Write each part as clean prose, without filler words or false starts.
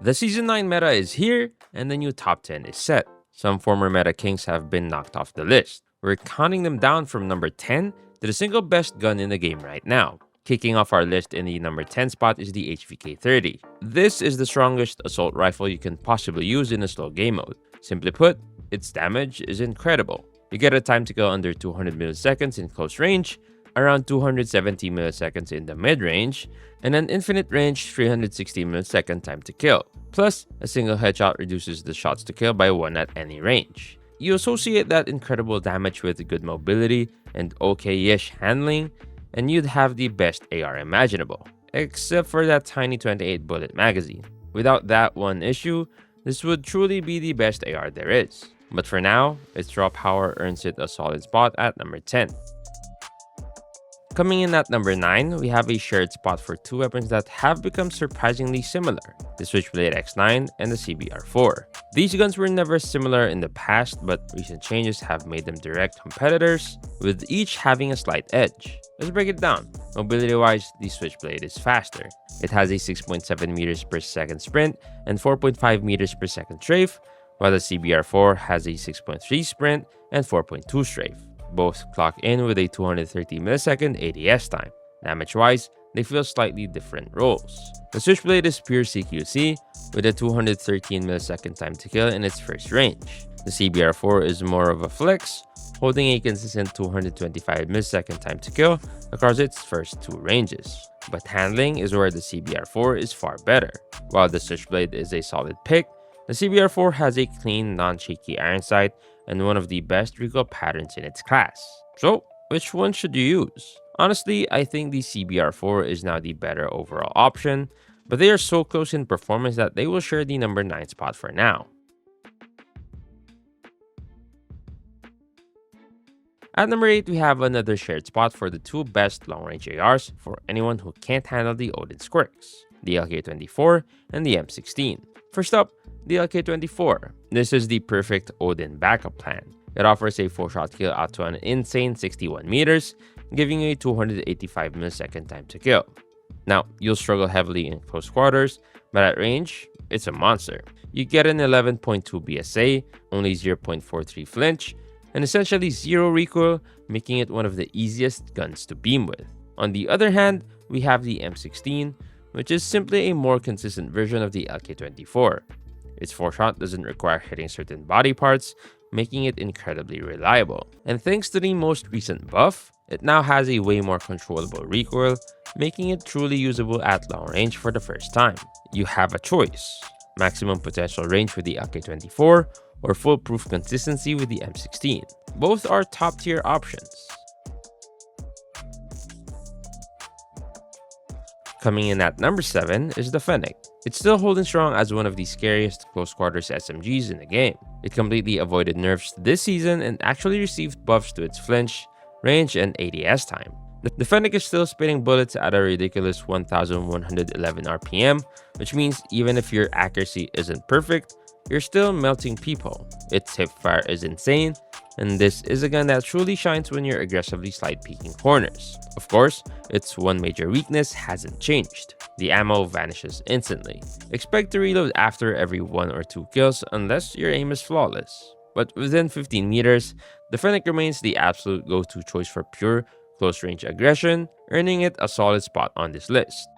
The Season 9 meta is here, and the new top 10 is set. Some former meta kings have been knocked off the list. We're counting them down from number 10 to the single best gun in the game right now. Kicking off our list in the number 10 spot is the HVK-30. This is the strongest assault rifle you can possibly use in a slow game mode. Simply put, its damage is incredible. You get a time to kill under 200 milliseconds in close range, around 270 milliseconds in the mid-range, and an infinite range 360 millisecond time to kill. Plus, a single headshot reduces the shots to kill by 1 at any range. You associate that incredible damage with good mobility and okay-ish handling, and you'd have the best AR imaginable. Except for that tiny 28 bullet magazine. Without that one issue, this would truly be the best AR there is. But for now, its raw power earns it a solid spot at number 10. Coming in at number 9, we have a shared spot for two weapons that have become surprisingly similar, the Switchblade X9 and the CBR4. These guns were never similar in the past, but recent changes have made them direct competitors, with each having a slight edge. Let's break it down. Mobility-wise, the Switchblade is faster. It has a 6.7 meters per second sprint and 4.5 meters per second strafe, while the CBR4 has a 6.3 sprint and 4.2 strafe. Both clock in with a 230 millisecond ADS time. Damage-wise, they fill slightly different roles. The Switchblade is pure CQC with a 213 millisecond time to kill in its first range. The CBR4 is more of a flex, holding a consistent 225 millisecond time to kill across its first two ranges. But handling is where the CBR4 is far better. While the Switchblade is a solid pick, the CBR4 has a clean, non-shaky iron sight and one of the best recoil patterns in its class. So, which one should you use? Honestly, I think the CBR4 is now the better overall option, but they are so close in performance that they will share the number 9 spot for now. At number 8, we have another shared spot for the two best long-range ARs for anyone who can't handle the Odin's quirks, the LK24 and the M16. First up, the LK24. This is the perfect Odin backup plan. It offers a 4-shot kill out to an insane 61 meters, giving you a 285 millisecond time to kill. Now, you'll struggle heavily in close quarters, but at range, it's a monster. You get an 11.2 BSA, only 0.43 flinch, and essentially zero recoil, making it one of the easiest guns to beam with. On the other hand, we have the M16, which is simply a more consistent version of the LK24. Its 4-shot doesn't require hitting certain body parts, making it incredibly reliable. And thanks to the most recent buff, it now has a way more controllable recoil, making it truly usable at long range for the first time. You have a choice: maximum potential range with the LK24 or foolproof consistency with the M16. Both are top tier options. Coming in at number 7 is the Fennec. It's still holding strong as one of the scariest close quarters SMGs in the game. It completely avoided nerfs this season and actually received buffs to its flinch, range, and ADS time. The Fennec is still spitting bullets at a ridiculous 1111 RPM, which means even if your accuracy isn't perfect, you're still melting people. Its hipfire is insane, and this is a gun that truly shines when you're aggressively slide peeking corners. Of course, its one major weakness hasn't changed. The ammo vanishes instantly. Expect to reload after every 1 or 2 kills unless your aim is flawless. But within 15 meters, the Fennec remains the absolute go-to choice for pure, close-range aggression, earning it a solid spot on this list.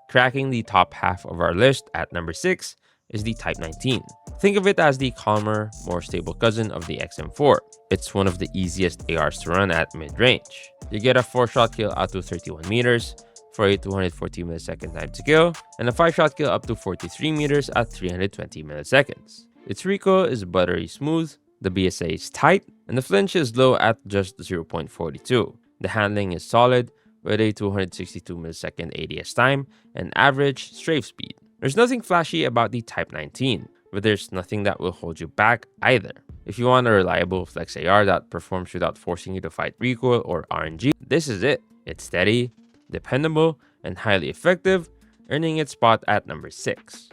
Cracking the top half of our list at number 6 is the Type 19. Think of it as the calmer, more stable cousin of the XM4. It's one of the easiest ARs to run at mid-range. You get a 4-shot kill out to 31 meters for a 240 millisecond time to kill, and a 5-shot kill up to 43 meters at 320 milliseconds. Its recoil is buttery smooth, the BSA is tight, and the flinch is low at just 0.42. The handling is solid with a 262 millisecond ADS time and average strafe speed. There's nothing flashy about the Type 19, but there's nothing that will hold you back either. If you want a reliable flex AR that performs without forcing you to fight recoil or RNG, this is it. It's steady, dependable, and highly effective, earning its spot at number 6.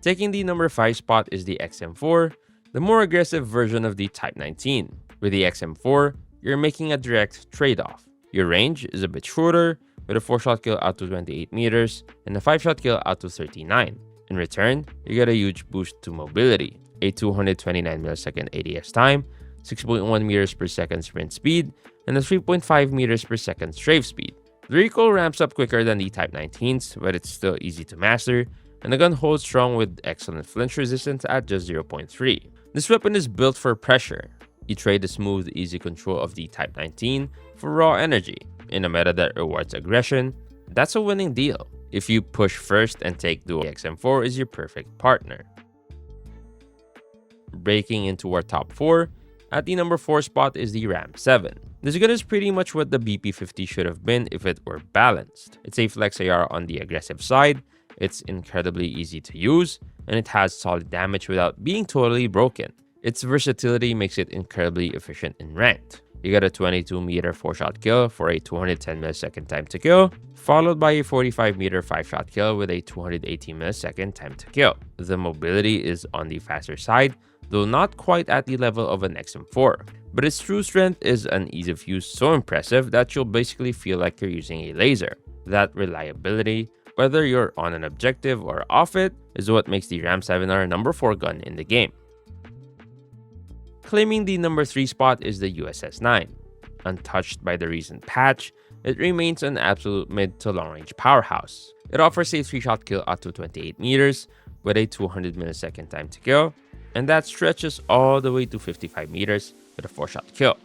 Taking the number 5 spot is the XM4, the more aggressive version of the Type 19. With the XM4, you're making a direct trade-off. Your range is a bit shorter, with a 4-shot kill out to 28 meters and a 5-shot kill out to 39. In return, you get a huge boost to mobility, a 229 millisecond ADS time, 6.1 meters per second sprint speed, and a 3.5 meters per second strafe speed. The recoil ramps up quicker than the Type 19s, but it's still easy to master, and the gun holds strong with excellent flinch resistance at just 0.3. This weapon is built for pressure. You trade the smooth, easy control of the Type 19 for raw energy. In a meta that rewards aggression, that's a winning deal. If you push first and take duo, the XM4 is your perfect partner. Breaking into our top 4, at the number 4 spot is the Ram 7. This gun is pretty much what the BP50 should have been if it were balanced. It's a flex AR on the aggressive side, it's incredibly easy to use, and it has solid damage without being totally broken. Its versatility makes it incredibly efficient in ranked. You get a 22-meter 4-shot kill for a 210 millisecond time to kill, followed by a 45-meter 5-shot kill with a 218 millisecond time to kill. The mobility is on the faster side, though not quite at the level of an XM4. But its true strength is an ease of use so impressive that you'll basically feel like you're using a laser. That reliability, whether you're on an objective or off it, is what makes the Ram 7 our number 4 gun in the game. Claiming the number 3 spot is the USS-9. Untouched by the recent patch, it remains an absolute mid to long range powerhouse. It offers a 3-shot kill out to 28 meters with a 200 millisecond time to kill, and that stretches all the way to 55 meters with a 4-shot kill.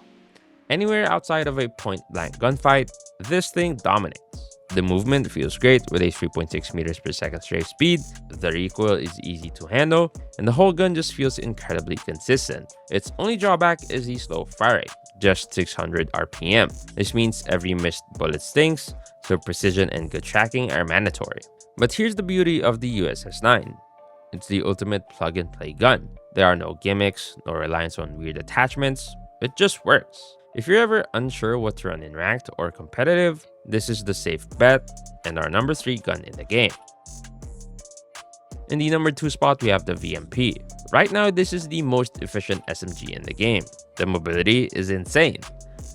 Anywhere outside of a point-blank gunfight, this thing dominates. The movement feels great with a 3.6 meters per second strafe speed, the recoil is easy to handle, and the whole gun just feels incredibly consistent. Its only drawback is the slow fire rate, just 600 RPM. This means every missed bullet stings, so precision and good tracking are mandatory. But here's the beauty of the USS-9. It's the ultimate plug-and-play gun. There are no gimmicks, no reliance on weird attachments, it just works. If you're ever unsure what to run in ranked or competitive, this is the safe bet and our number 3 gun in the game. In the number 2 spot, we have the VMP. Right now, this is the most efficient SMG in the game. The mobility is insane.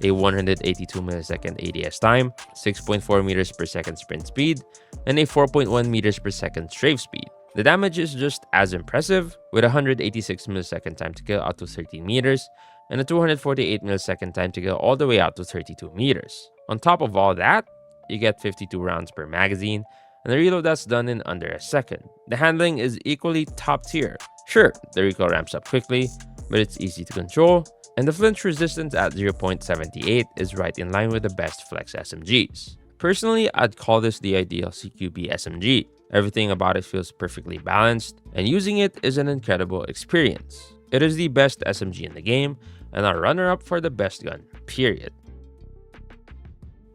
A 182 millisecond ADS time, 6.4 meters per second sprint speed, and a 4.1 meters per second strafe speed. The damage is just as impressive, with 186 millisecond time to kill out to 13 meters, and a 248 millisecond time to kill all the way out to 32 meters. On top of all that, you get 52 rounds per magazine, and a reload that's done in under a second. The handling is equally top tier. Sure, the recoil ramps up quickly, but it's easy to control, and the flinch resistance at 0.78 is right in line with the best flex SMGs. Personally, I'd call this the ideal CQB SMG. Everything about it feels perfectly balanced, and using it is an incredible experience. It is the best SMG in the game, and our runner-up for the best gun, period.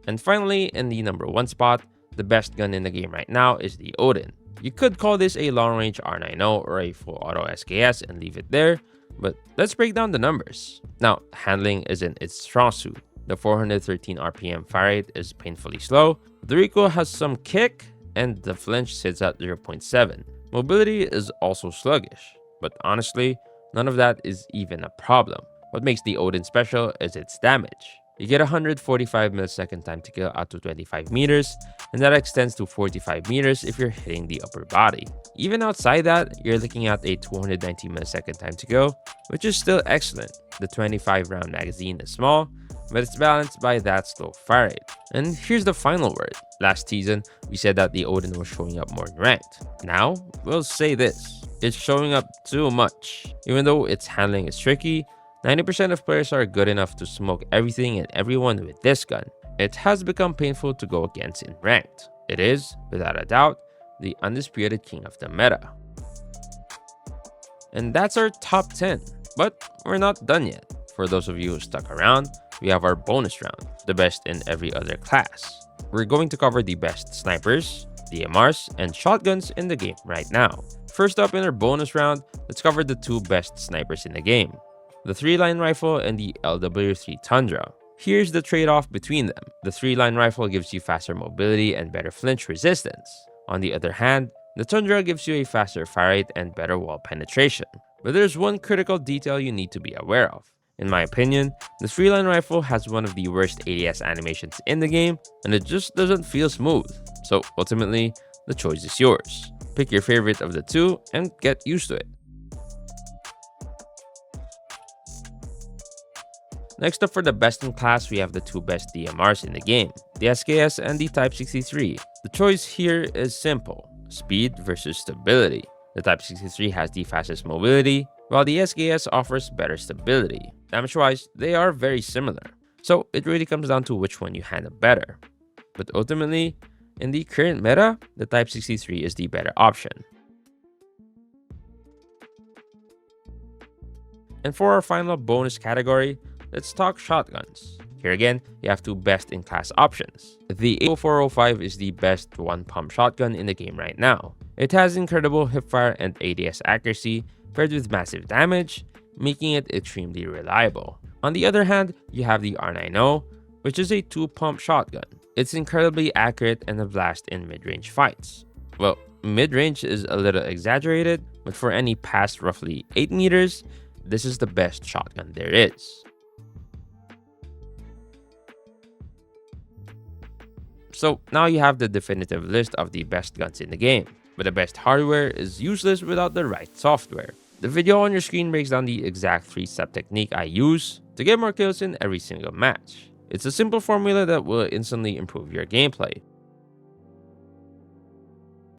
And finally, in the number 1 spot, the best gun in the game right now is the Odin. You could call this a long-range R90 or a full auto SKS and leave it there, but let's break down the numbers. Now, handling isn't its strong suit. The 413 RPM fire rate is painfully slow, the recoil has some kick, and the flinch sits at 0.7. Mobility is also sluggish, but honestly, none of that is even a problem. What makes the Odin special is its damage. You get 145 millisecond time to kill out to 25 meters, and that extends to 45 meters if you're hitting the upper body. Even outside that, you're looking at a 290 millisecond time to kill, which is still excellent. The 25 round magazine is small, but it's balanced by that slow fire rate. And here's the final word. Last season, we said that the Odin was showing up more in ranked. Now, we'll say this. It's showing up too much. Even though its handling is tricky, 90% of players are good enough to smoke everything and everyone with this gun. It has become painful to go against in ranked. It is, without a doubt, the undisputed king of the meta. And that's our top 10, but we're not done yet. For those of you who stuck around, we have our bonus round, the best in every other class. We're going to cover the best snipers, DMRs, and shotguns in the game right now. First up in our bonus round, let's cover the 2 best snipers in the game, the 3-line rifle and the LW3 Tundra. Here's the trade-off between them. The 3-line rifle gives you faster mobility and better flinch resistance. On the other hand, the Tundra gives you a faster fire rate and better wall penetration. But there's one critical detail you need to be aware of. In my opinion, the 3-line rifle has one of the worst ADS animations in the game, and it just doesn't feel smooth. So ultimately, the choice is yours. Pick your favorite of the two and get used to it. Next up, for the best in class, we have the two best DMRs in the game, the SKS and the Type 63. The choice here is simple: speed versus stability. The Type 63 has the fastest mobility, while the SKS offers better stability. Damage-wise, they are very similar, so it really comes down to which one you handle better. But ultimately, in the current meta, the Type 63 is the better option. And for our final bonus category, let's talk shotguns. Here again, you have two best-in-class options. The 0405 is the best one-pump shotgun in the game right now. It has incredible hipfire and ADS accuracy paired with massive damage, making it extremely reliable. On the other hand, you have the R90, which is a two-pump shotgun. It's incredibly accurate and a blast in mid-range fights. Well, mid-range is a little exaggerated, but for any past roughly 8 meters, this is the best shotgun there is. So now you have the definitive list of the best guns in the game, but the best hardware is useless without the right software. The video on your screen breaks down the exact 3-step technique I use to get more kills in every single match. It's a simple formula that will instantly improve your gameplay.